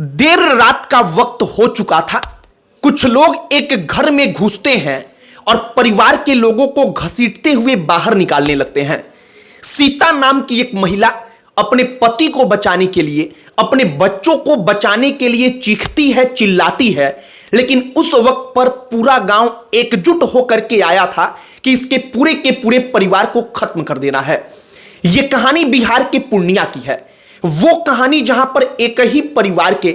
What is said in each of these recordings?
देर रात का वक्त हो चुका था। कुछ लोग एक घर में घुसते हैं और परिवार के लोगों को घसीटते हुए बाहर निकालने लगते हैं। सीता नाम की एक महिला अपने पति को बचाने के लिए, अपने बच्चों को बचाने के लिए चीखती है, चिल्लाती है, लेकिन उस वक्त पर पूरा गांव एकजुट होकर के आया था कि इसके पूरे के पूरे परिवार को खत्म कर देना है। यह कहानी बिहार के पूर्णिया की है। वो कहानी जहां पर एक ही परिवार के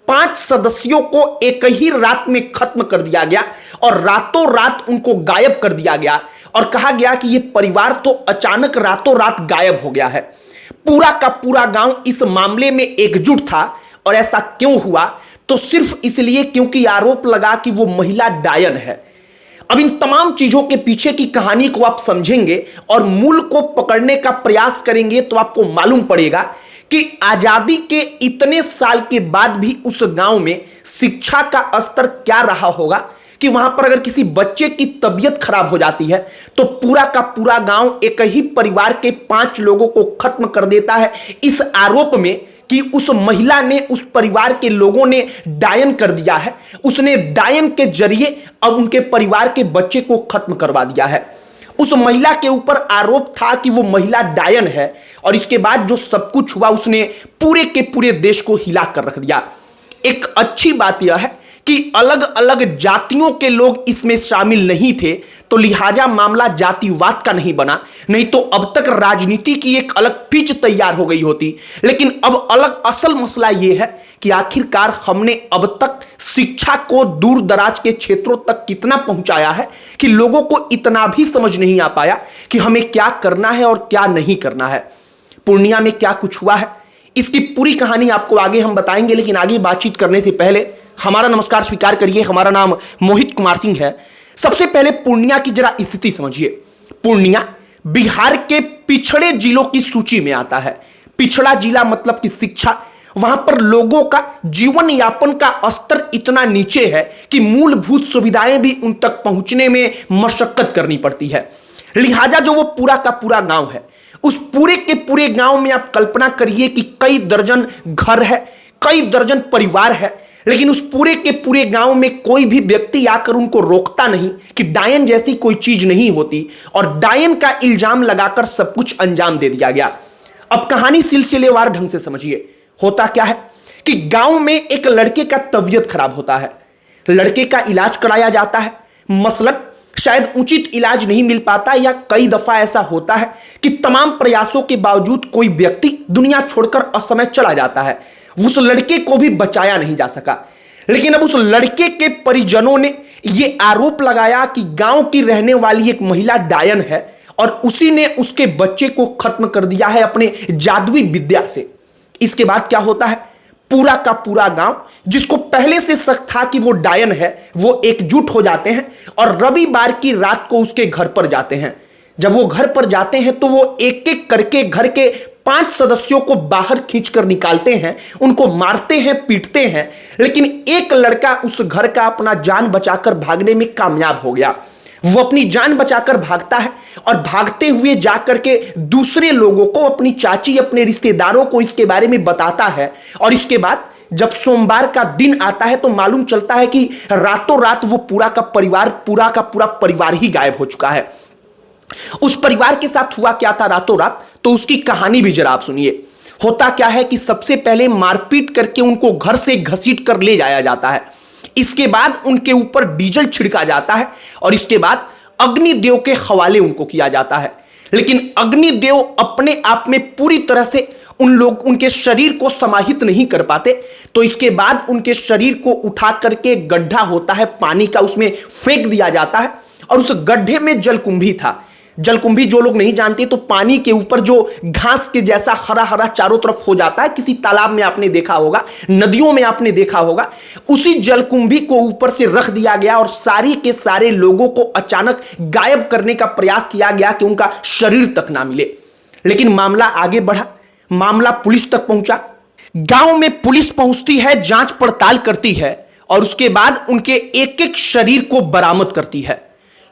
5 सदस्यों को एक ही रात में खत्म कर दिया गया और रातों रात उनको गायब कर दिया गया और कहा गया कि यह परिवार तो अचानक रातों रात गायब हो गया है। पूरा का पूरा गांव इस मामले में एकजुट था। और ऐसा क्यों हुआ? तो सिर्फ इसलिए क्योंकि आरोप लगा कि वो महिला डायन है। अब इन तमाम चीजों के पीछे की कहानी को आप समझेंगे और मूल को पकड़ने का प्रयास करेंगे तो आपको मालूम पड़ेगा कि आजादी के इतने साल के बाद भी उस गांव में शिक्षा का स्तर क्या रहा होगा कि वहां पर अगर किसी बच्चे की तबीयत खराब हो जाती है तो पूरा का पूरा गांव एक ही परिवार के 5 लोगों को खत्म कर देता है, इस आरोप में कि उस महिला ने, उस परिवार के लोगों ने डायन कर दिया है। उसने डायन के जरिए अब उनके परिवार के बच्चे को खत्म करवा दिया है। उस महिला के ऊपर आरोप था कि वो महिला डायन है और इसके बाद जो सब कुछ हुआ उसने पूरे के पूरे देश को हिला कर रख दिया। एक अच्छी बात यह है कि अलग अलग जातियों के लोग इसमें शामिल नहीं थे, तो लिहाजा मामला जातिवाद का नहीं बना, नहीं तो अब तक राजनीति की एक अलग पिच तैयार हो गई होती। लेकिन अब अलग असल मसला यह है कि आखिरकार हमने अब तक शिक्षा को दूर दराज के क्षेत्रों तक कितना पहुंचाया है कि लोगों को इतना भी समझ नहीं आ पाया कि हमें क्या करना है और क्या नहीं करना है। पूर्णिया में क्या कुछ हुआ है, इसकी पूरी कहानी आपको आगे हम बताएंगे। लेकिन आगे बातचीत करने से पहले हमारा नमस्कार स्वीकार करिए। हमारा नाम मोहित कुमार सिंह है। सबसे पहले पूर्णिया की जरा स्थिति समझिए। पूर्णिया बिहार के पिछड़े जिलों की सूची में आता है। पिछड़ा जिला मतलब कि शिक्षा, वहां पर लोगों का जीवन यापन का स्तर इतना नीचे है कि मूलभूत सुविधाएं भी उन तक पहुंचने में मशक्कत करनी पड़ती है। लिहाजा जो वो पूरा का पूरा गांव है, उस पूरे के पूरे गांव में आप कल्पना करिए कि कई दर्जन घर है, कई दर्जन परिवार है, लेकिन उस पूरे के पूरे गांव में कोई भी व्यक्ति आकर उनको रोकता नहीं कि डायन जैसी कोई चीज नहीं होती और डायन का इल्जाम लगाकर सब कुछ अंजाम दे दिया गया। अब कहानी सिलसिलेवार ढंग से समझिए। होता क्या है कि गांव में एक लड़के का तबीयत खराब होता है, लड़के का इलाज कराया जाता है। मसलन शायद उचित इलाज नहीं मिल पाता या कई दफा ऐसा होता है कि तमाम प्रयासों के बावजूद कोई व्यक्ति दुनिया छोड़कर असमय चला जाता है। उस लड़के को भी बचाया नहीं जा सका। लेकिन अब उस लड़के के परिजनों ने यह आरोप लगाया कि गांव की रहने वाली एक महिला डायन है और उसी ने उसके बच्चे को खत्म कर दिया है अपने जादुई विद्या से। इसके बाद क्या होता है, पूरा का पूरा गांव जिसको पहले से शक था कि वो डायन है, वो एकजुट हो जाते हैं और रविवार की रात को उसके घर पर जाते हैं। जब वो घर पर जाते हैं तो वो एक एक करके घर के 5 सदस्यों को बाहर खींचकर निकालते हैं, उनको मारते हैं, पीटते हैं। लेकिन एक लड़का उस घर का अपना जान बचाकर भागने में कामयाब हो गया। वो अपनी जान बचाकर भागता है और भागते हुए जाकर के दूसरे लोगों को, अपनी चाची, अपने रिश्तेदारों को इसके बारे में बताता है। और इसके बाद जब सोमवार का दिन आता है तो मालूम चलता है कि रातों रात वो पूरा का पूरा परिवार ही गायब हो चुका है। उस परिवार के साथ हुआ क्या था रातों रात, तो उसकी कहानी भी जरा आप सुनिए। होता क्या है कि सबसे पहले मारपीट करके उनको घर से घसीट कर ले जाया जाता है। इसके बाद उनके ऊपर डीजल छिड़का जाता है और इसके बाद अग्निदेव के हवाले उनको किया जाता है। लेकिन अग्निदेव अपने आप में पूरी तरह से उनके शरीर को समाहित नहीं कर पाते, तो इसके बाद उनके शरीर को उठा करके गड्ढा होता है पानी का, उसमें फेंक दिया जाता है। और उस गड्ढे में जलकुंभी था। जलकुंभी जो लोग नहीं जानते तो पानी के ऊपर जो घास के जैसा हरा हरा चारों तरफ हो जाता है, किसी तालाब में आपने देखा होगा, नदियों में आपने देखा होगा, उसी जलकुंभी को ऊपर से रख दिया गया और सारी के सारे लोगों को अचानक गायब करने का प्रयास किया गया कि उनका शरीर तक ना मिले। लेकिन मामला आगे बढ़ा, मामला पुलिस तक पहुंचा। गांव में पुलिस पहुंचती है, जांच पड़ताल करती है और उसके बाद उनके एक एक शरीर को बरामद करती है।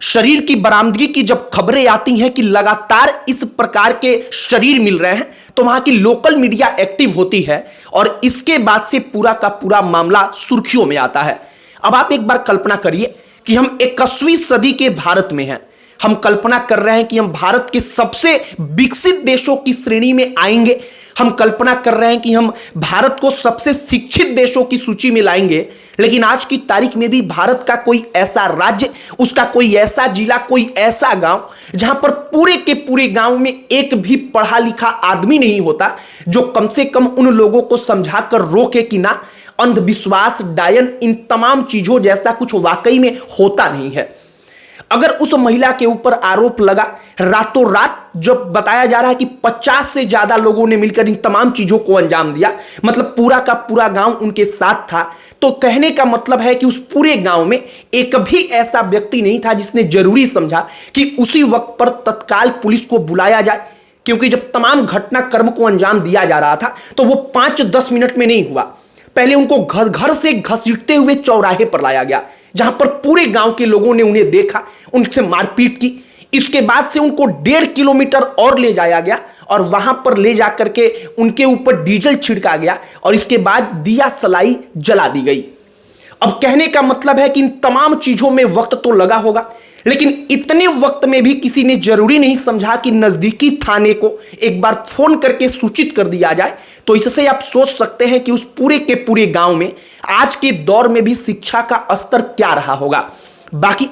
शरीर की बरामदगी की जब खबरें आती हैं कि लगातार इस प्रकार के शरीर मिल रहे हैं, तो वहां की लोकल मीडिया एक्टिव होती है और इसके बाद से पूरा का पूरा मामला सुर्खियों में आता है। अब आप एक बार कल्पना करिए कि हम 21वीं सदी के भारत में हैं। हम कल्पना कर रहे हैं कि हम भारत के सबसे विकसित देशों की श्रेणी में आएंगे। हम कल्पना कर रहे हैं कि हम भारत को सबसे शिक्षित देशों की सूची में लाएंगे। लेकिन आज की तारीख में भी भारत का कोई ऐसा राज्य, उसका कोई ऐसा जिला, कोई ऐसा गांव जहां पर पूरे के पूरे गांव में एक भी पढ़ा लिखा आदमी नहीं होता जो कम से कम उन लोगों को समझाकर रोके कि ना, अंधविश्वास, डायन, इन तमाम चीजों जैसा कुछ वाकई में होता नहीं है। अगर उस महिला के ऊपर आरोप लगा, रातों रात जब बताया जा रहा है कि 50 से ज्यादा लोगों ने मिलकर इन तमाम चीजों को अंजाम दिया, मतलब पूरा का पूरा गांव उनके साथ था, तो कहने का मतलब है कि उस पूरे गांव में एक भी ऐसा व्यक्ति नहीं था जिसने जरूरी समझा कि उसी वक्त पर तत्काल पुलिस को बुलाया जाए। क्योंकि जब तमाम घटनाक्रम को अंजाम दिया जा रहा था तो वो 5-10 मिनट में नहीं हुआ। पहले उनको घर घर से घसीटते हुए चौराहे पर लाया गया, जहां पर पूरे गांव के लोगों ने उन्हें देखा, उनसे मारपीट की। इसके बाद से उनको 1.5 किलोमीटर और ले जाया गया और वहां पर ले जाकर के उनके ऊपर डीजल छिड़का गया और इसके बाद दिया सलाई जला दी गई। अब कहने का मतलब है कि इन तमाम चीजों में वक्त तो लगा होगा, लेकिन इतने वक्त में भी किसी ने जरूरी नहीं समझा कि नजदीकी थाने को एक बार फोन करके सूचित कर दिया जाए। तो इससे आप सोच सकते हैं कि उस पूरे के पूरे गांव में आज के दौर में भी शिक्षा का स्तर क्या रहा होगा। बाकी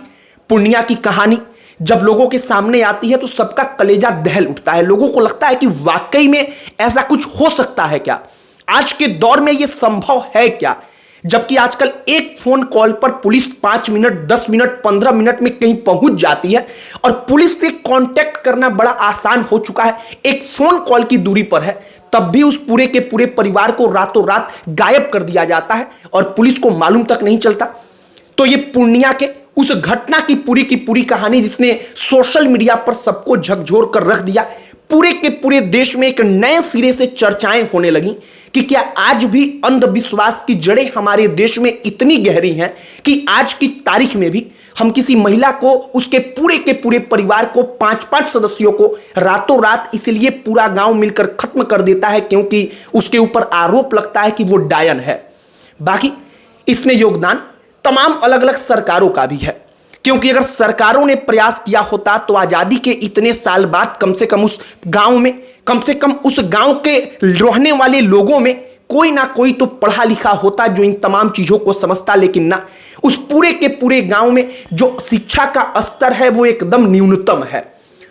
पूर्णिया की कहानी जब लोगों के सामने आती है तो सबका कलेजा दहल उठता है। लोगों को लगता है कि वाकई में ऐसा कुछ हो सकता है क्या, आज के दौर में यह संभव है क्या। जबकि आजकल एक फोन कॉल पर पुलिस 5 मिनट, 10 मिनट, 15 मिनट में कहीं पहुंच जाती है और पुलिस से कांटेक्ट करना बड़ा आसान हो चुका है। एक फोन कॉल की दूरी पर है, तब भी उस पूरे के पूरे परिवार को रातों रात गायब कर दिया जाता है और पुलिस को मालूम तक नहीं चलता। तो ये पूर्णिया के उस घटना की पूरी कहानी जिसने सोशल मीडिया पर सबको झकझोर कर रख दिया, पूरे के पूरे देश में एक नए सिरे से चर्चाएं होने लगी कि क्या आज भी अंधविश्वास की जड़ें हमारे देश में इतनी गहरी हैं कि आज की तारीख में भी हम किसी महिला को, उसके पूरे के पूरे परिवार को, 5-5 सदस्यों को रातों रात इसलिए पूरा गांव मिलकर खत्म कर देता है क्योंकि उसके ऊपर आरोप लगता है कि वो डायन है। बाकी इसमें योगदान तमाम अलग अलग सरकारों का भी है, क्योंकि अगर सरकारों ने प्रयास किया होता तो आजादी के इतने साल बाद कम से कम उस गांव में, कम से कम उस गांव के रहने वाले लोगों में कोई ना कोई तो पढ़ा लिखा होता जो इन तमाम चीजों को समझता। लेकिन ना, उस पूरे के पूरे गांव में जो शिक्षा का स्तर है वो एकदम न्यूनतम है।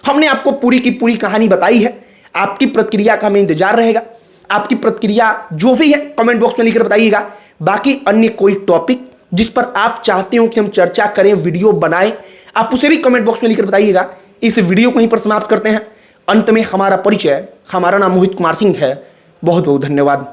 हमने आपको पूरी की पूरी कहानी बताई है। आपकी प्रतिक्रिया का हमें इंतजार रहेगा। आपकी प्रतिक्रिया जो भी है कमेंट बॉक्स में लिखकर बताइएगा। बाकी अन्य कोई टॉपिक जिस पर आप चाहते हो कि हम चर्चा करें, वीडियो बनाएं, आप उसे भी कमेंट बॉक्स में लिखकर बताइएगा। इस वीडियो को यहीं पर समाप्त करते हैं। अंत में हमारा परिचय, हमारा नाम मोहित कुमार सिंह है। बहुत बहुत धन्यवाद।